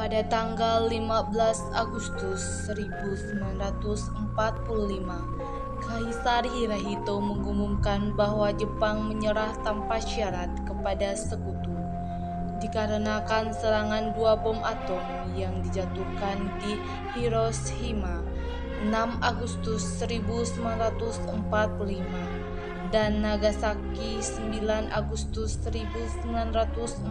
Pada tanggal 15 Agustus 1945, Kaisar Hirohito mengumumkan bahwa Jepang menyerah tanpa syarat kepada Sekutu dikarenakan serangan 2 bom atom yang dijatuhkan di Hiroshima 6 Agustus 1945 dan Nagasaki 9 Agustus 1945.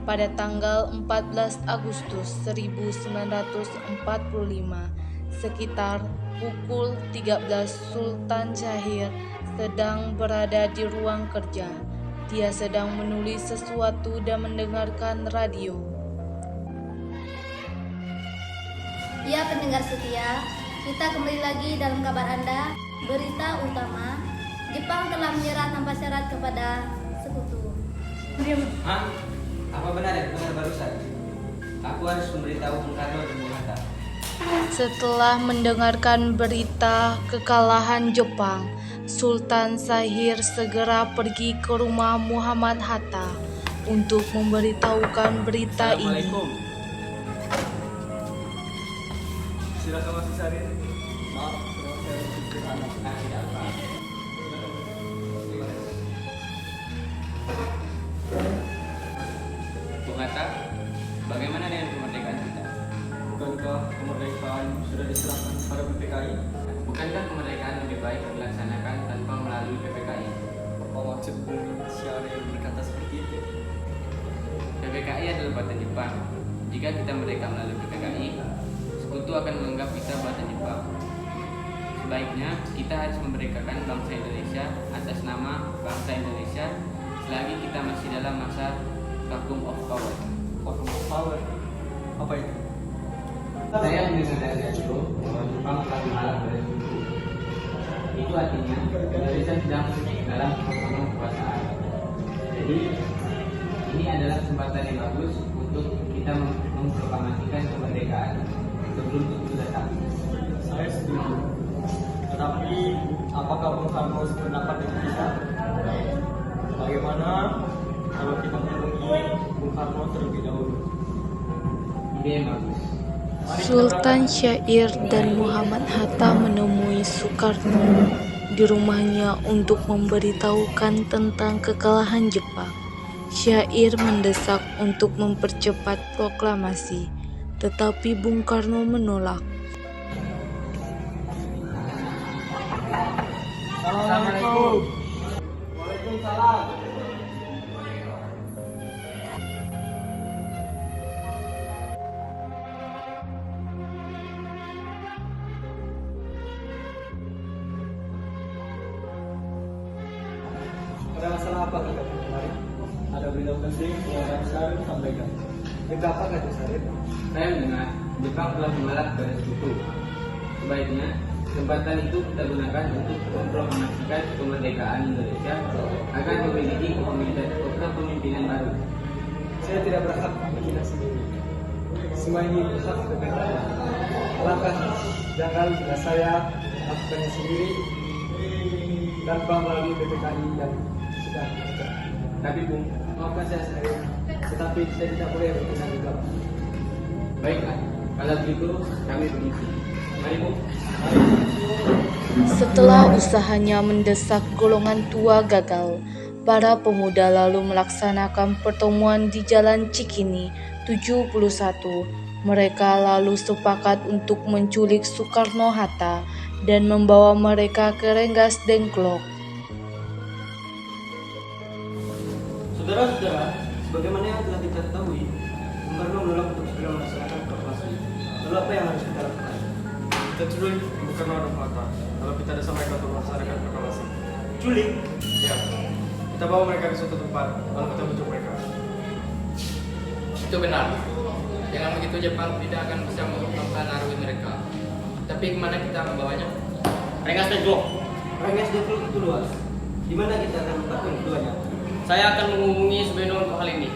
Pada tanggal 14 Agustus 1945, sekitar pukul 13, Sultan Syahrir sedang berada di ruang kerja. Dia sedang menulis sesuatu dan mendengarkan radio. Ya pendengar setia, kita kembali lagi dalam kabar Anda. Berita utama, Jepang telah menyerah tanpa syarat kepada Sekutu. Hah? Apa benar yang benar barusan? Aku harus memberitahu Bung Karno dan Bung Hatta. Setelah mendengarkan berita kekalahan Jepang, Sultan Syahrir segera pergi ke rumah Muhammad Hatta untuk memberitahukan berita ini. Assalamualaikum. Silakan Mas Syahrir. Maaf, tidak apa. Bung Hatta, bagaimana dengan kemerdekaan kita? Bukankah kemerdekaan sudah diserahkan pada PPKI? Bukankah kemerdekaan lebih baik dilaksanakan tanpa melalui PPKI? Apa maksud Bung Syahrir berkata seperti itu? PPKI adalah buatan Jepang. Jika kita merdeka melalui PPKI, Sekutu akan menganggap kita buatan Jepang. Sebaiknya kita harus memerdekakan bangsa Indonesia atas nama bangsa Indonesia selagi kita masih dalam masa vacuum of power. Vacuum of power? Apa itu? Saya mendengar dari radio bahwa Jepang akan mengalah dari Sekutu. Itu artinya Indonesia sedang dalam vacuum kekuasaan. Jadi ini adalah kesempatan yang bagus untuk kita memproklamasikan kemerdekaan sebelum Sekutu datang. Saya setuju. Tetapi, apakah Bung Karno sependapat dengan kita? Bagaimana kalau kita menghubungi Bung Karno terlebih dahulu? Ide yang bagus. Sultan Syahrir dan Muhammad Hatta menemui Soekarno di rumahnya untuk memberitahukan tentang kekalahan Jepang. Syahrir mendesak untuk mempercepat proklamasi, tetapi Bung Karno menolak. Assalamualaikum. Waalaikumsalam. Ada masalah apa kata kemarin? Ada berita penting yang harus Syahrir sampaikan. Berita apa kata Syahrir? Saya mendengar Jepang telah mengalah pada Sekutu. Sebaiknya kesempatan itu kita gunakan untuk memproklamasikan kemerdekaan Indonesia agar memiliki kepemimpinan baru. Saya tidak berhak menghina sendiri. Semua ini berhak PPKI. Alangkah janggal bila saya melakukannya sendiri tanpa melalui PPKI yang sudah ada. Tapi Bung, Maafkan saya, tetapi saya tidak boleh bertindak gegabah. baiklah, kalau begitu kami permisi. Mari Bung. Setelah usahanya mendesak golongan tua gagal, para pemuda lalu melaksanakan pertemuan di Jalan Cikini 71. Mereka lalu sepakat untuk menculik Soekarno-Hatta dan membawa mereka ke Rengas Dengklok. Saudara-saudara, sebagaimana yang telah kita ketahui, Bung Karno menolak untuk segera melaksanakan proklamasi. Lalu apa yang harus kita lakukan? Kita culik Bung Karno dan Hatta. Kalau kita ada sampai untuk melaksanakan proklamasi. Culik? Ya, kita bawa mereka ke suatu tempat, lalu kita bujuk mereka. Itu benar. Dengan begitu Jepang tidak akan bisa mempengaruhi mereka. Tapi kemana kita membawanya? Rengas Dengklok. Rengas Dengklok itu luas. Di mana kita akan menempatkan keduanya? Saya akan menghubungi Subeno untuk hal ini.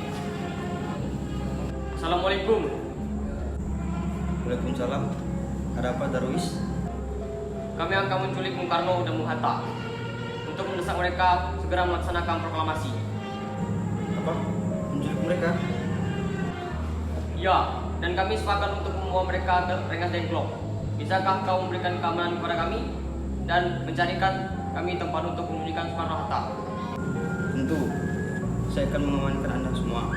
Assalamualaikum. Waalaikumsalam. Ada apa, Darwis? Kami akan menculik Bung Karno dan Bung Hatta untuk mendesak mereka segera melaksanakan proklamasi. Apa? Menculik mereka? Ya, dan kami sepakat untuk membawa mereka ke Rengas Dengklok. Bisakah kau memberikan keamanan kepada kami dan mencarikan kami tempat untuk menyembunyikan Soekarno-Hatta? Tentu, saya akan mengamankan Anda semua.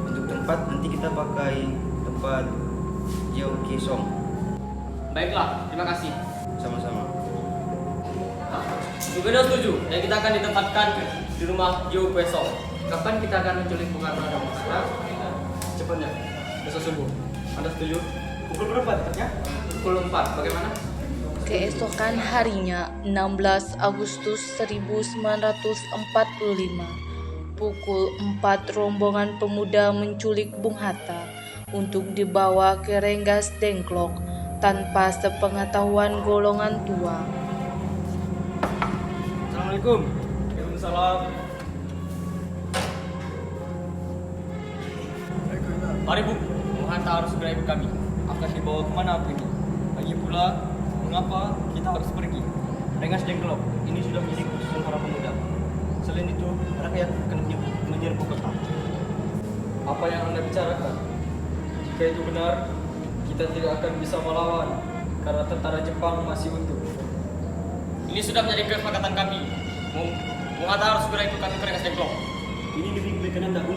Untuk tempat nanti kita pakai tempat Jauh Kisong. Baiklah, terima kasih. Sama-sama. Gubernur setuju, dan kita akan ditempatkan di rumah Joe Pesong. Kapan kita akan menculik Bung Karno dan Bung Hatta? Cepatnya, besok subuh. Anda setuju? Pukul berapa tepatnya? Pukul 4, bagaimana? Keesokan harinya, 16 Agustus 1945, pukul 4 rombongan pemuda menculik Bung Hatta untuk dibawa ke Rengas Dengklok tanpa sepengetahuan golongan tua. Assalamualaikum. Waalaikumsalam. Mari Bu, Bung Hatta harus segera ikut kami. Akan dibawa kemana aku ini? Lagi pula, mengapa kita harus pergi? Rengas Dengklok ini sudah menjadi keputusan para pemuda. Selain itu, rakyat akan menyerbu kota. Apa yang Anda bicarakan? Jika itu benar, kita tidak akan bisa melawan karena tentara Jepang masih utuh. Ini sudah menjadi kesepakatan kami. Bung Hatta harus segera ikut kami ke Rengas Dengklok. Ini lebih kebaikan Anda, Bu.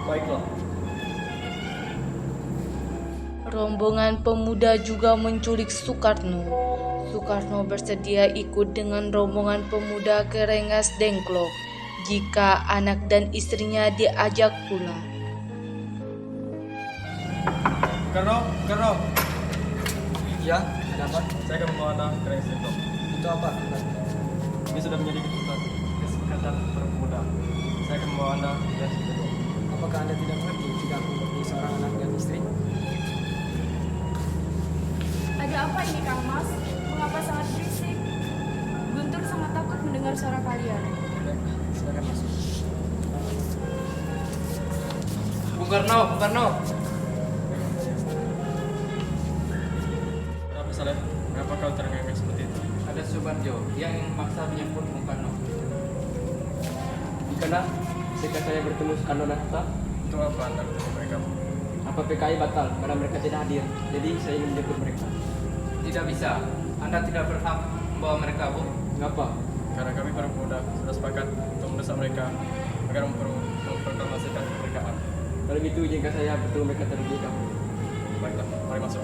Baiklah. Rombongan pemuda juga menculik Soekarno. Soekarno bersedia ikut dengan rombongan pemuda ke Rengas Dengklok jika anak dan istrinya diajak pula. Karno. Ya, ada apa? Saya akan membawa Anda ke Rengas Dengklok. Itu apa? Ini sudah menjadi kesepakatan para pemuda. Saya akan membawa Anda ke Rengas Dengklok. Apakah Anda tidak mengerti jika aku mempunyai seorang anak dan istri? Ada apa ini Kang Mas? Mengapa sangat berisik? Guntur sangat takut mendengar suara kalian. Silakan masuk. Bung Karno. Kenapa Saleh? Kenapa kau terengah-engah seperti itu? Ada Subarjo yang memaksa menyebut Bung Karno. Karena jika saya bertemu Soekarno dan Hatta, Untuk apa Anda bertemu mereka? apa PKI batal karena mereka tidak hadir. Jadi saya ingin menjemput mereka. Tidak bisa. Anda tidak berhak membawa mereka, Bu. Mengapa? Karena kami para pemuda sudah sepakat untuk mendesak mereka agar memproklamasikan kemerdekaan. Kalau begitu izinkan saya bertemu mereka terlebih dahulu. Baiklah, mari masuk.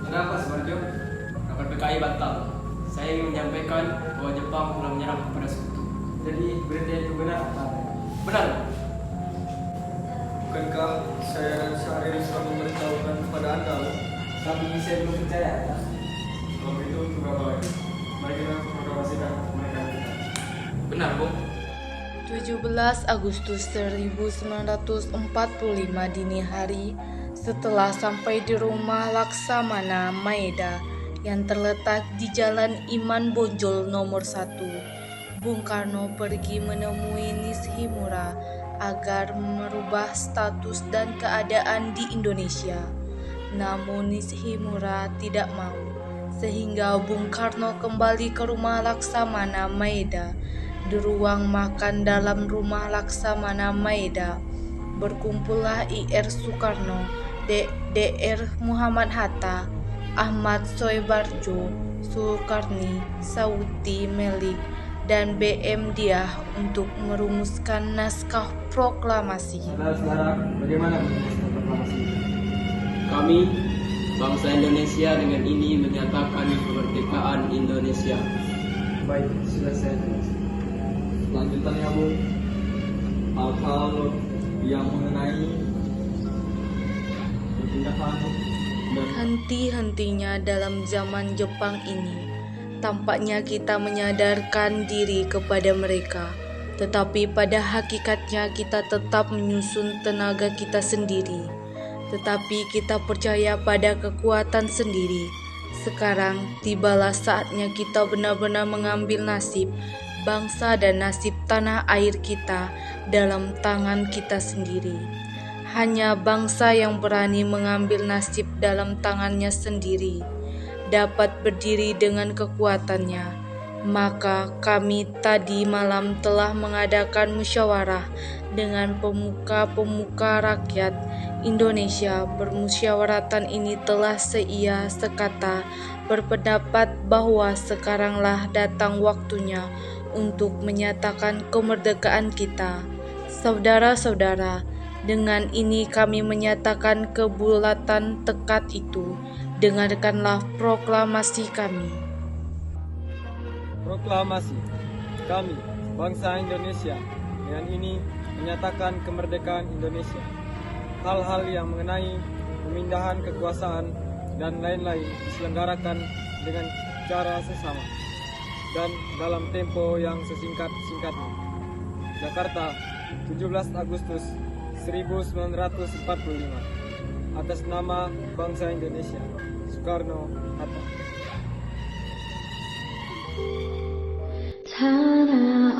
Kenapa Subarjo? Kabar PKI batal. Saya ingin menyampaikan bahwa Jepang telah menyerang kepada sekutu. Jadi berita itu benar? Benar. Bukankah saya dan Syahrir sudah memberitahukan kepada Anda? Tapi saya belum percaya. Kalau begitu, tunggu apa lagi? Mari kita proklamasikan kemerdekaan kita. Benar, Bu. 17 Agustus 1945 dini hari, setelah sampai di rumah Laksamana Maeda yang terletak di Jalan Iman Bonjol nomor 1, Bung Karno pergi menemui Nishimura agar merubah status dan keadaan di Indonesia. Namun Nishimura tidak mau, sehingga Bung Karno kembali ke rumah Laksamana Maeda. Di ruang makan dalam rumah Laksamana Maeda, berkumpullah IR Soekarno, DR Muhammad Hatta, Ahmad Soebarjo, Soekarni, Sauti Melik, dan BM Diah untuk merumuskan naskah proklamasi. Saudara-saudara, bagaimana naskah proklamasi? Kami, bangsa Indonesia dengan ini menyatakan kemerdekaan Indonesia. Baik, sudah saya jelaskan. Selanjutnya, Bu, hal-hal yang mengenai tindakan dan Henti-hentinya dalam zaman Jepang ini, tampaknya kita menyadarkan diri kepada mereka, tetapi pada hakikatnya kita tetap menyusun tenaga kita sendiri. Tetapi kita percaya pada kekuatan sendiri. Sekarang tibalah saatnya kita benar-benar mengambil nasib bangsa dan nasib tanah air kita dalam tangan kita sendiri. Hanya bangsa yang berani mengambil nasib dalam tangannya sendiri dapat berdiri dengan kekuatannya. Maka kami tadi malam telah mengadakan musyawarah dengan pemuka-pemuka rakyat Indonesia. Permusyawaratan ini telah seia sekata berpendapat bahwa sekaranglah datang waktunya untuk menyatakan kemerdekaan kita. Saudara-saudara, dengan ini kami menyatakan kebulatan tekad itu. Dengarkanlah proklamasi kami. Proklamasi. Kami, bangsa Indonesia, dengan ini menyatakan kemerdekaan Indonesia. Hal-hal yang mengenai pemindahan kekuasaan dan lain-lain diselenggarakan dengan cara sesama dan dalam tempo yang sesingkat-singkatnya. Jakarta, 17 Agustus 1945. Atas nama bangsa Indonesia, Soekarno-Hatta. tanah